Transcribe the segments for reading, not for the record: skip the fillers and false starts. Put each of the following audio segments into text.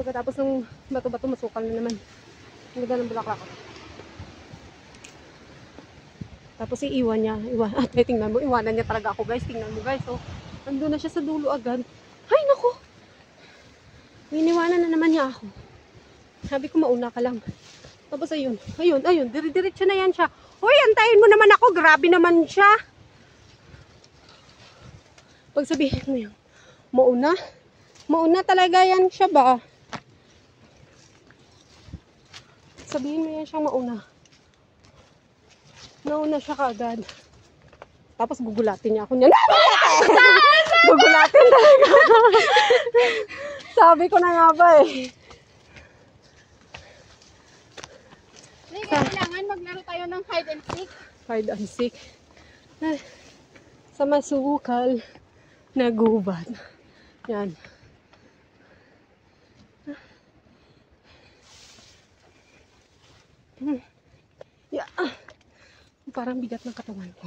Pagkatapos ng bato-bato, masukal na naman. Ang ganda ng bulaklak. Tapos iiwan niya. At tingnan mo, iwanan niya talaga ako guys. Tingnan mo guys. So, nandun na siya sa dulo agad. Ay, naku! Iniwanan na naman niya ako. Sabi ko, mauna ka lang. Tapos ayun. Dire-diretso na yan siya. Hoy, antayin mo naman ako. Grabe naman siya. Pag sabihin mo yan, mauna? Mauna talaga yan siya ba? Sabihin mo yan siyang mauna. Nauna siya kaagad. Tapos gugulatin niya ako niyan. Gugulatin talaga. Sabi ko na nga ba eh. Kailangan maglaro tayo ng hide and seek. Hide and seek. Sa masukal na gubat. Yan. Yeah. Parang bigat ng katawan ko.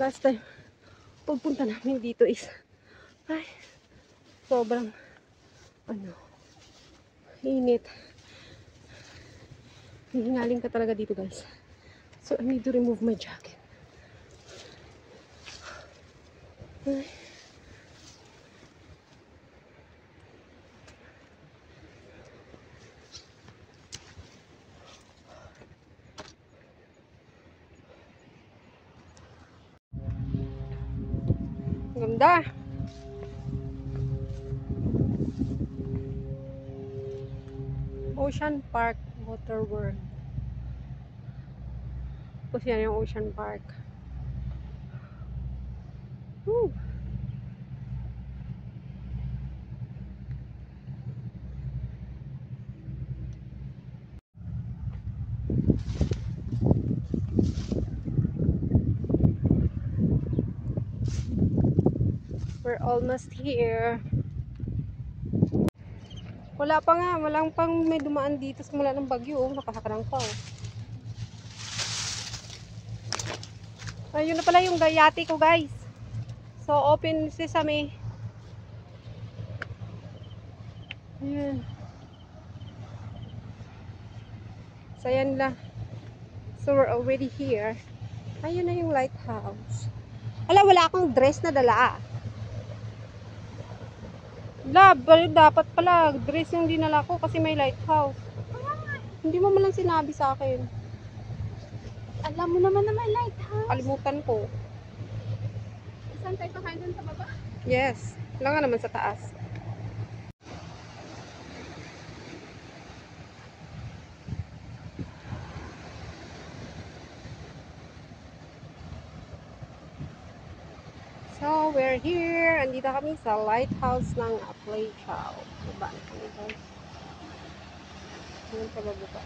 Last time, pagpunta namin dito is, ay, sobrang, init. Hihingaling ka talaga dito guys. So, I need to remove my jacket. Ay. Ganda. Ocean Park Water World. Tapos yan yung Ocean Park. Woo! We're almost here. Wala pa nga, walang pang may dumaan dito simula ng bagyo. Oh, nakasakarang pa. Oh. Ayun na pala yung yate ko guys. So open sesame. Ayun. So yan lang. So we're already here. Ayun na yung lighthouse. Wala akong dress na dala. Dapat pala dress yung dinala ko kasi may lighthouse. Hindi mo malang sinabi sa akin. Alam mo naman na may lighthouse. Kalimutan ko. Saan tayo kakain dun sa baba? Yes. Wala nga naman sa taas. So, we're here. Andito kami sa lighthouse ng Aplaychow. Diba na kami guys? Ngayon sa babuka.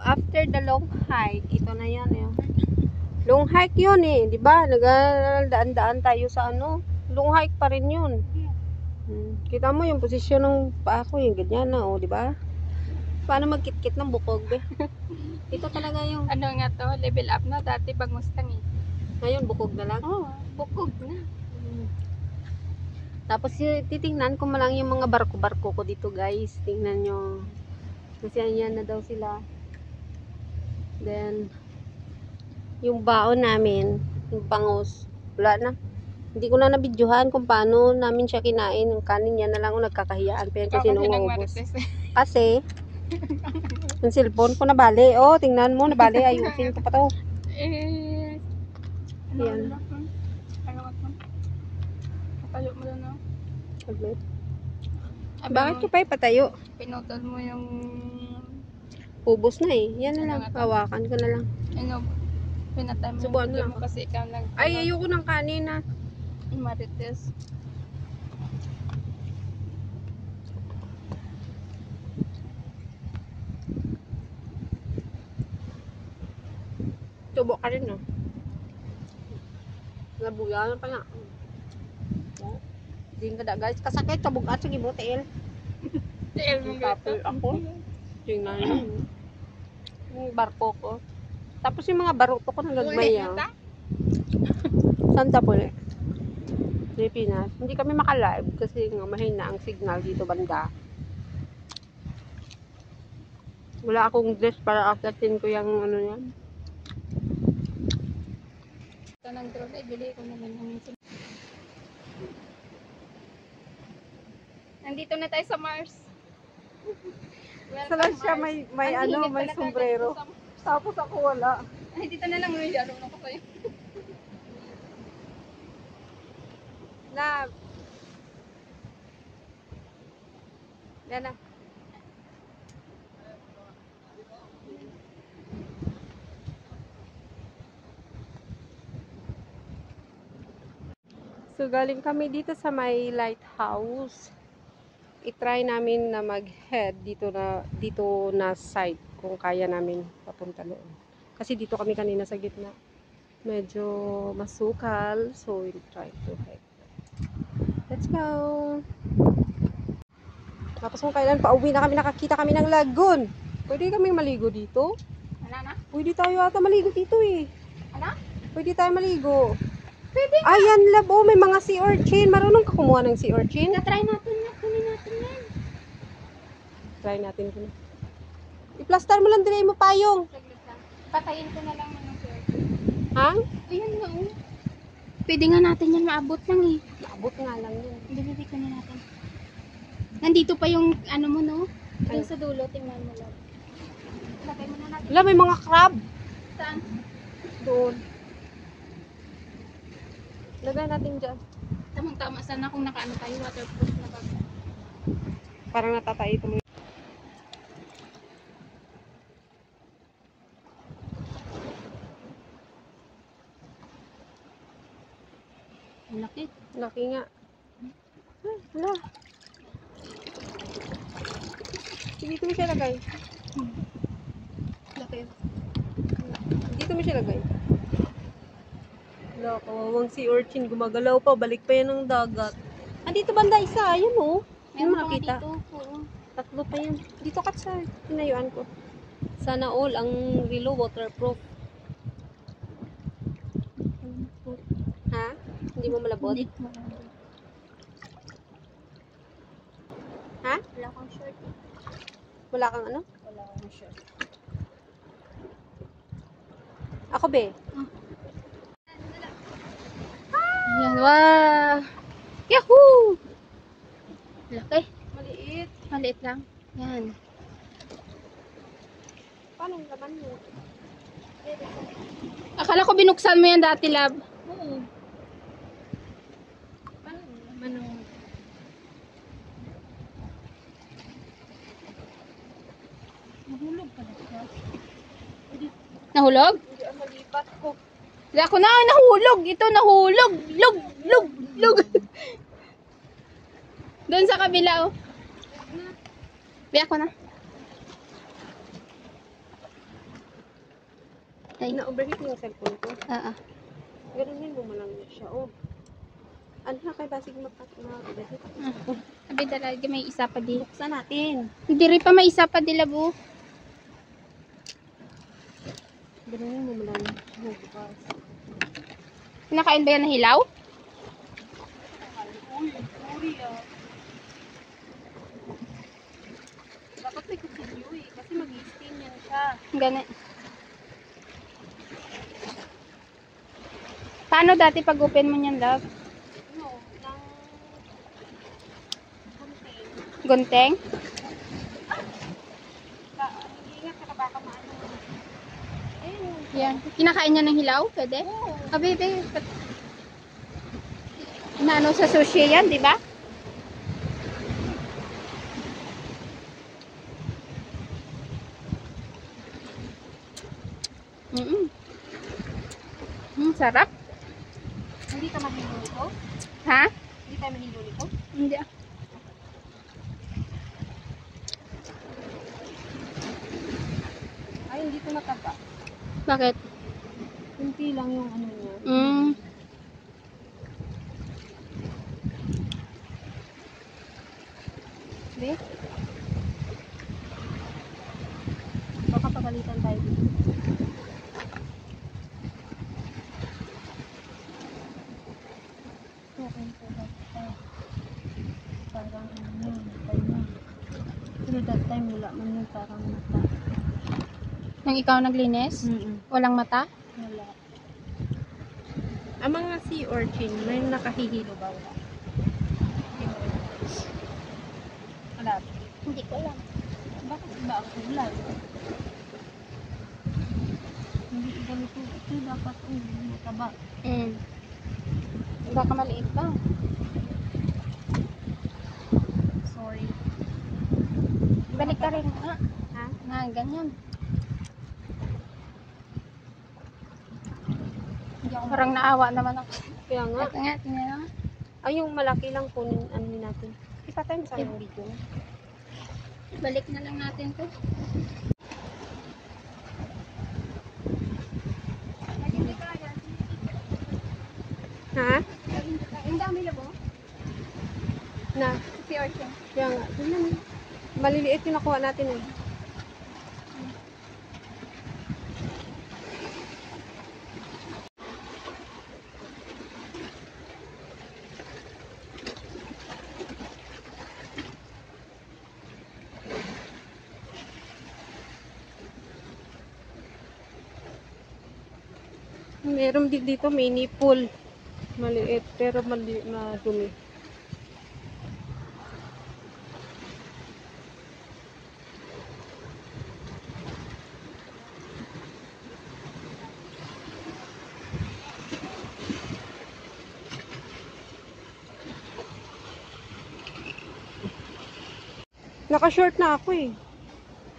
After the long hike, ito na yan. Long hike yun eh, di ba? Nagdaan-daan tayo sa ano. Long hike pa rin yun. Kita mo yung posisyon ng paa ko, yung ganyan na, oh, di ba? Paano magkit-kit ng bukog, be? Ito talaga yung... Ano nga to? Level up na. Dati bag Mustang eh. Ngayon, bukog na lang. Oo, bukog na. Tapos titingnan ko lang yung mga barko-barko ko dito, guys. Tingnan nyo. Kasi yan na daw sila. Then, yung baon namin, yung bangus, wala na. Hindi ko na nabidyohan kung paano namin siya kinain. Yung kanin niya na lang ako nagkakahiyaan. Pero kasi nung-ubos. Kasi, yung cellphone ko nabali. Oh, tingnan mo, nabali. Ayusin ko pa to. Yan. Patayo mo na, no? Bakit ko pa ipatayo? Pinutol mo yung... Ubos na eh. Yan na lang. Hawakan ko na lang. Ano, pinatay mo Subuan yung mo mo kasi ikaw nag... Ay, ayoko ng kanin na. Marites. Tubo ka rin, no? Nabuya na pala. Ding kada guys, kasakit sa bugat sa gibotel. Tiil Yung couple ako. Tingnan niyo. Yung barko ko. Tapos yung mga baruto ko nagagmay ah. Santa po eh. Pilipinas. Hindi kami makalive kasi nga mahina ang signal dito banda. Wala akong dress para akyatin ko yung ano yan. Ito ng drone ay bili ko naman ng Nandito na tayo sa Mars. Sala siya may Ang ano, init may talaga sombrero. dito sa- Tapos ako wala. Ay, dito na lang. Laro na ko kayo. Love. Yan na. So, galing kami dito sa may lighthouse. I-try namin na mag-head dito na side kung kaya namin papunta doon. Kasi dito kami kanina sa gitna. Medyo masukal. So, we'll try to head. Let's go! Tapos kung kailan pauwi na kami, nakakita kami ng lagoon. Pwede kami maligo dito? Wala na? Pwede tayo ata maligo dito eh. Ano? Pwede tayo maligo. Pwede. Ayan, love. Oh, may mga sea urchin. Marunong ka kumuha ng sea urchin? Na-try natin yan. Kunin natin yan. Try natin ko na. I-plaster mo lang din mo payong. Saglit lang. Patayin ko na lang ng sir. Ha? Ayun nga oh. Pwede nga natin yan maabot lang eh. Abot nga lang yun. Bibili ko na natin. Nandito pa yung ano mo no? Ay. Yung sa dulo, tingnan mo lang. Lagay mo na natin. Wala, may mga crab. Saan? Doon. Lagay natin dyan. Tamang-tama sana kung nakaano tayo, waterproof na bag. Parang natatay tuloy. Ang laki. Laki nga. Ay, wala. Dito mo siya lagay. Laki. Dito mo siya lagay. Wala, kawawang sea urchin. Gumagalaw pa. Balik pa yan ng dagat. Andito banda isa. Ayan oh. Hindi mo Meron pa nga nakita. dito. Oo. Tatlo pa yan. Dito ka sa tinayuan ko. Sana all ang relo waterproof. Ha? Hindi mo malabot? Hindi ko malabot. Ha? Wala kang short. Wala kang ano? Wala kang short. Ako be. Yan, wow! Yahoo! Laki. Maliit. Maliit lang. Yan. Paano yung laman mo? Akala ko binuksan mo yan dati, love. Oo. Paano yung laman mo? Nahulog ka na siya. Nahulog? Hindi ang malipat ko. Ako na, nahulog. Ito, nahulog. Lug. Doon sa kabila, oh. Biya ko na. Ay. Na-overheat mo yung cellphone ko. Ganun mo lang siya, oh. Ano na kay basig mag-overheat? Sabi talaga may isa pa di. Buksan natin. Hindi rin pa may isa pa di, labo. Ganun mo lang siya bukas. Kinakain ba yan ng hilaw? Uy, sorry ah. Dapat may kutsilyo eh, kasi mag-i-stain yan siya. Ganun. Paano dati pag open mo niyan, love? Ano, ng gunting. Gunteng? Ingat ka na baka maano. Ayun. Yan. Kinakain niya ng hilaw? Pwede? Oo. Ah, baby. Inaano sa sushi yan, di ba? Sarap. Hindi ka mahilo nito? Ha? Hindi tayo mahilo nito? Hindi. Ay, hindi ko mataba. Bakit? Kunti lang yung ano niya. pagalitan tayo dito. Okay po, parang ano, pero that time wala man yung parang mata. Nang ikaw naglinis? Walang mata? Wala. Ang mga sea urchin, may nakahihilo ba? Wala. Wala. Hindi ko alam. Bakit ba ang kulay? Hindi ganito. Ito dapat mataba. Baka maliit pa. Sorry. Balik ka rin nga. Ha? Nga, ganyan. Parang naawa naman ako. Kaya nga. Ito nga, tingnan nga. Ay, yung malaki lang kunin, ano natin. Ipatay mo sa yung video na. Balik na lang natin to. Ha? Ang dami labo. Na? Si Orchon. Kaya nga. Tingnan. Maliliit yung nakuha natin eh. Meron din dito mini pool. Maliit pero madumi. Naka-short na ako eh.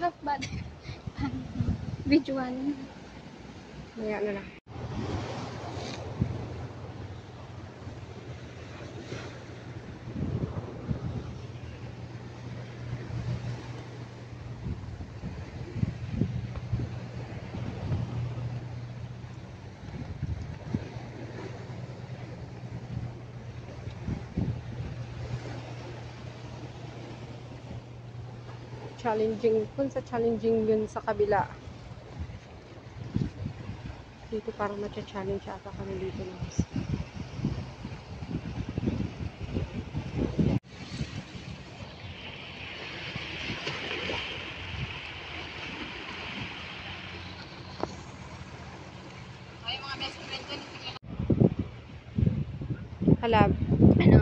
Half bad. Visual. Maya na lang. Challenging, kung sa challenging yun sa kabila. Dito parang matcha-challenge ata kami dito na. Ay, mga best friend ko. Halab, Ano?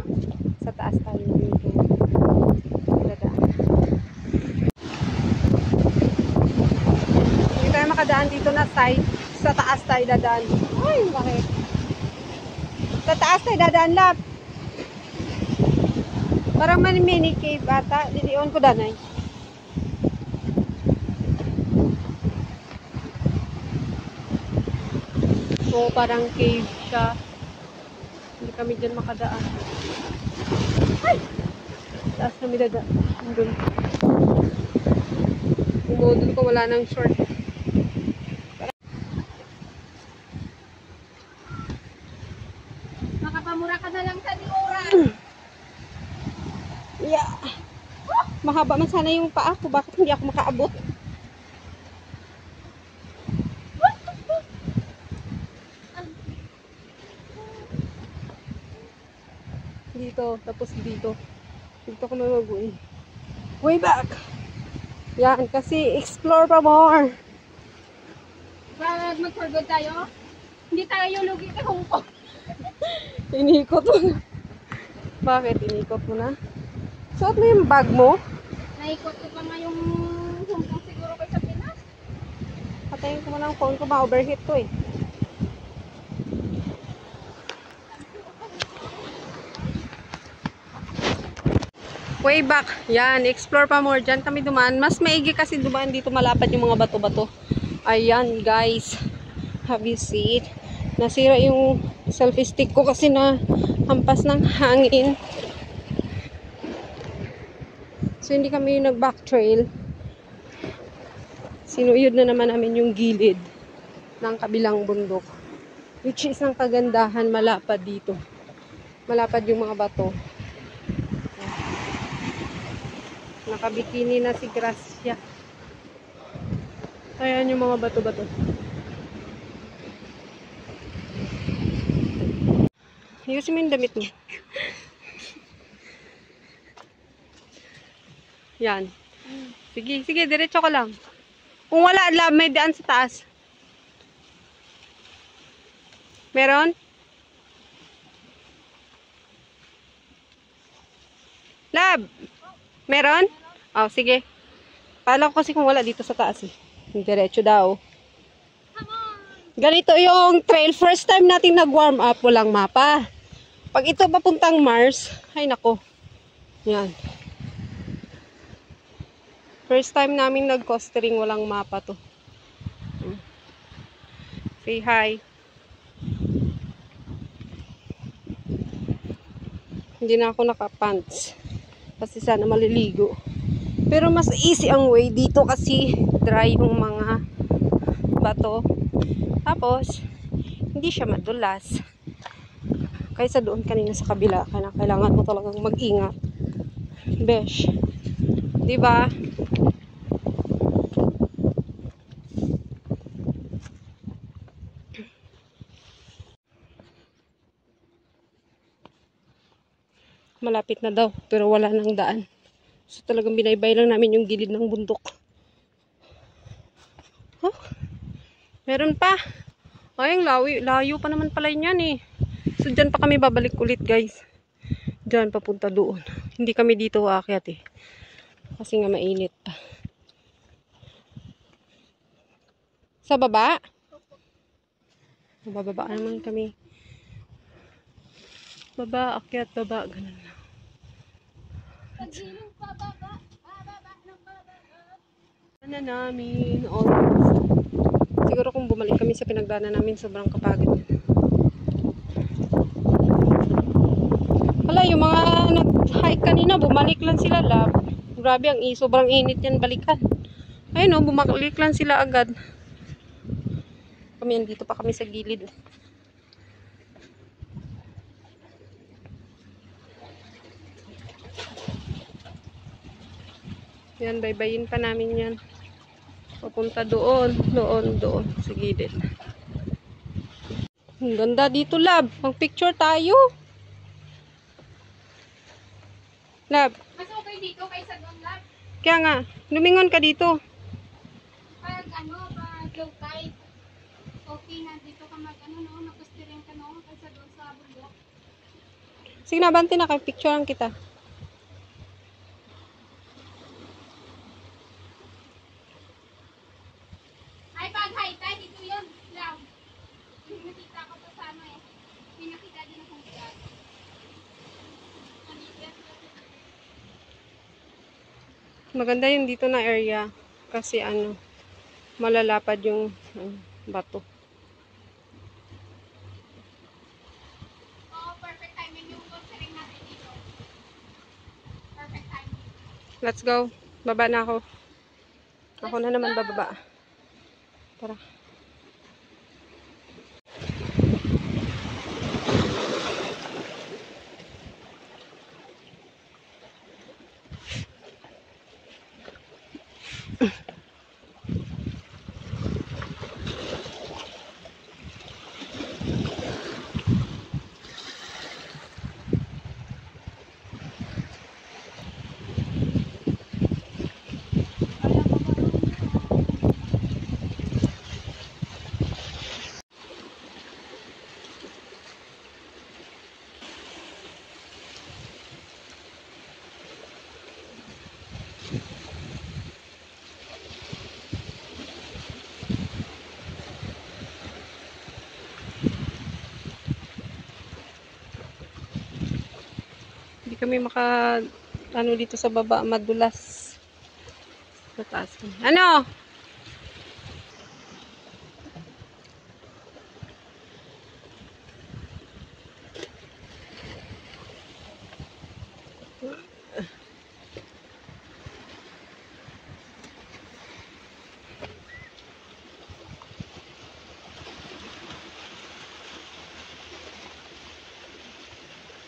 sa taas tayo dito. Dadaan. Hindi tayo makadaan dito na side. Sa taas tayo dadaan. Ay, bakit? Sa taas tayo dadaan, lab. Parang man mini cave ata. Dilion ko danay. Oo, parang cave siya. Hindi kami dyan makadaan. Ay! Taas kami dadaan. Doon. Umudol ko, wala nang short. Makapamura ka na lang sa diura. Yeah. Mahaba man sana yung paa ko. Bakit hindi ako makaabot? Dito, tapos dito. Dito ko mag-uwi. Way back! Yan, kasi explore pa more. Pag mag-forgood tayo, hindi tayo lugi kay Hong Kong. Inikot mo na. Bakit? Inikot mo na? Suot mo yung bag mo? Naikot ko pa nga yung Hong Kong siguro kay sa Pinas. Patayin ko mo ng phone ko. Ma-overheat ko eh. Way back. Yan, explore pa more. Diyan kami dumaan. Mas maigi kasi dumaan dito, malapad yung mga bato-bato. Ayan, guys. Have you seen? Nasira yung selfie stick ko kasi na hampas ng hangin. So, hindi kami yung nag-back trail. Sinuyod na naman namin yung gilid ng kabilang bundok. Which is ang kagandahan, malapad dito. Malapad yung mga bato. Nakabikini na si Gracia. Ayan yung mga bato-bato. Ayusin mo yung damit mo. Yan. Sige, sige, diretso ka lang. Kung wala, lab, may daan sa taas. Meron? Lab! Meron? Oh, sige. Pala ko kasi kung wala dito sa taas eh. Diretso daw. Ganito yung trail. First time natin nag-warm up, walang mapa. Pag ito papuntang Mars, ay nako. Yan. First time namin nag-costering, walang mapa to. Say hi. Hindi na ako naka-pants. Kasi sana maliligo. Pero mas easy ang way dito kasi dry yung mga bato. Tapos, hindi siya madulas. Kaysa doon kanina sa kabila, kailangan mo talagang mag-ingat. Besh. 'Di ba? Malapit na daw, pero wala nang daan. So talagang binaybay lang namin yung gilid ng bundok. Huh? Meron pa. Ay, layo pa naman pala yan eh. So, dyan pa kami babalik ulit, guys. Dyan, papunta doon. Hindi kami dito aakyat eh. Kasi nga mainit pa. Sa baba? Bababa naman kami. Baba, akyat, baba. Ganun lang. Ano namin? Siguro kung bumalik kami sa pinagdaanan namin, sobrang kapagod. Wala, yung mga nag-hike kanina, bumalik lang sila lab. Grabe, sobrang init yan balikan. Ayun o, bumalik lang sila agad. Kami, dito pa kami sa gilid. Yan, baybayin pa namin yan. Papunta doon, doon, sa gilid. Ang ganda dito, lab. Mag-picture tayo. Lab. Mas okay dito kaysa doon, lab. Kaya nga, lumingon ka dito. Pag low tide, okay na dito ka nakastiring ka kaysa doon sa bundok. Sige na, bante na kayo. Picturean kita. Ay, pag high tide, dito yun, lab. Yung nakita ko pa sa eh. May nakita din akong vlog. Maganda yung dito na area. Kasi malalapad yung bato. Oo, perfect timing yung considering natin dito. Perfect timing. Let's go. Baba na ako. Ako na naman bababa. Tara. Hindi kami dito sa baba, madulas. Sa taas. Ano?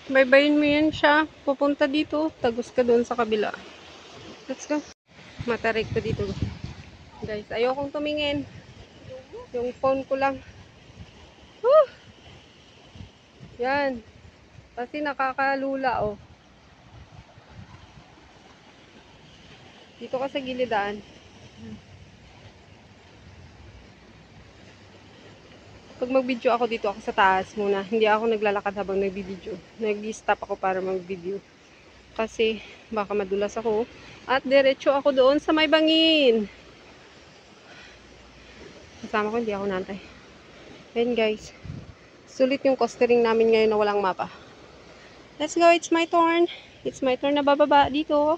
Baybayin mo yan siya. Pupunta dito. Tagos ka doon sa kabila. Let's go. Matarik ko dito. Guys, ayokong tumingin. Yung phone ko lang. Woo! Yan. Kasi nakakalula, oh. Dito ka sa gilidaan. Pag mag-video ako dito, ako sa taas muna. Hindi ako naglalakad habang nag-video. Nag-stop ako para mag-video. Kasi baka madulas ako. At diretso ako doon sa may bangin. Kasama ko, hindi ako nantay. Ayan guys. Sulit yung costering namin ngayon na walang mapa. Let's go, it's my turn. It's my turn na bababa dito.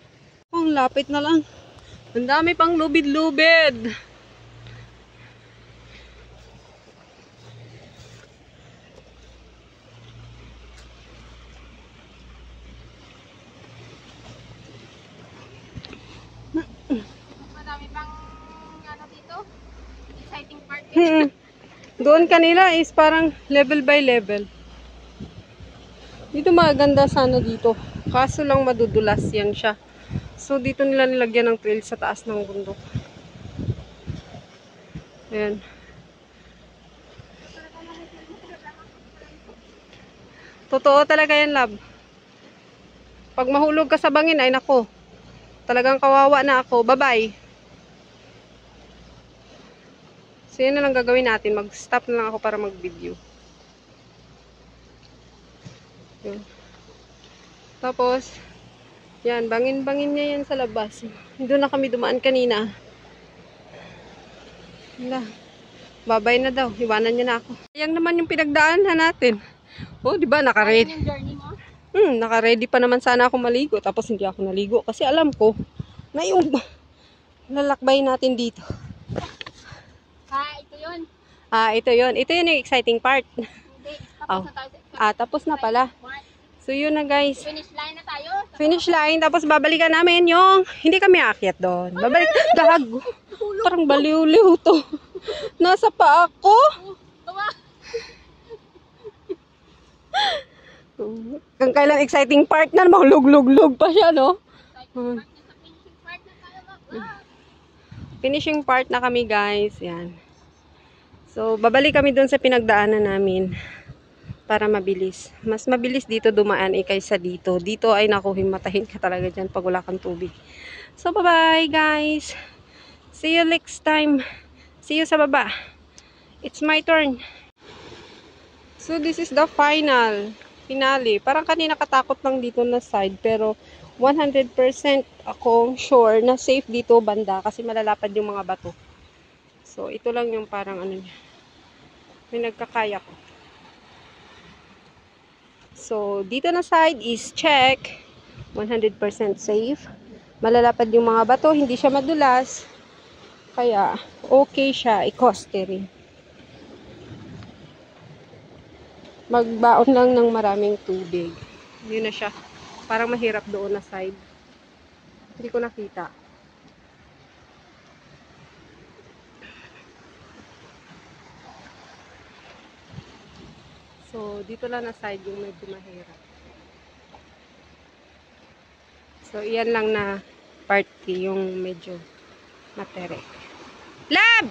Ang lapit na lang. Ang dami pang lubid-lubid. Marami pang ano dito. Exciting part. Doon kanila is parang level by level. Dito maganda sana dito. Kaso lang madudulas yan siya. So dito nila nilagyan ng trail sa taas ng bundok. Ayan. Totoo talaga yan, love. Pag mahulog ka sa bangin, ay nako. Talagang kawawa na ako. Bye-bye. So yun na lang gagawin natin. Mag-stop na lang ako para mag-video. Yun. Tapos, yan, bangin-bangin niya yan sa labas. Doon na kami dumaan kanina. Wala. Babay na daw. Iwanan niya na ako. Ayan naman yung pinagdaanan natin. Oh, di ba? Naka-ready. Yung journey mo? Naka-ready pa naman sana ako maligo. Tapos hindi ako naligo. Kasi alam ko na yung lalakbay natin dito. Ito yun. Ito yun. Ito yun yung exciting part. Hindi. Tapos na tayo. Tapos na pala. So yun na guys. Finish line na tayo. Finish line. Tapos babalikan namin yung hindi kami aakyat doon. Babalik. Gago. Parang baliw-liw to. Nasa pa ako. Tawa. Kung kailan exciting part na, maglug-lug-lug pa siya, no? Finishing part na kami, guys. Yan. So, babalik kami doon sa pinagdaanan namin para mabilis. Mas mabilis dito dumaan kaysa dito. Dito ay naku, himatahin ka talaga dyan pag wala kang tubig. So, bye-bye, guys. See you next time. See you sa baba. It's my turn. So, this is the finale. Parang kanina katakot lang dito na side, pero 100% akong sure na safe dito banda kasi malalapad yung mga bato. So, ito lang yung parang ano niya. May nagkakaya ko. So, dito na side is check. 100% safe. Malalapad yung mga bato, hindi siya madulas. Kaya, okay siya, i-costery. Magbaon lang ng maraming tubig. Yun na siya. Parang mahirap doon na side. Hindi ko nakita. So, dito lang na side yung medyo mahirap. So, iyan lang na party yung medyo matere. Lab!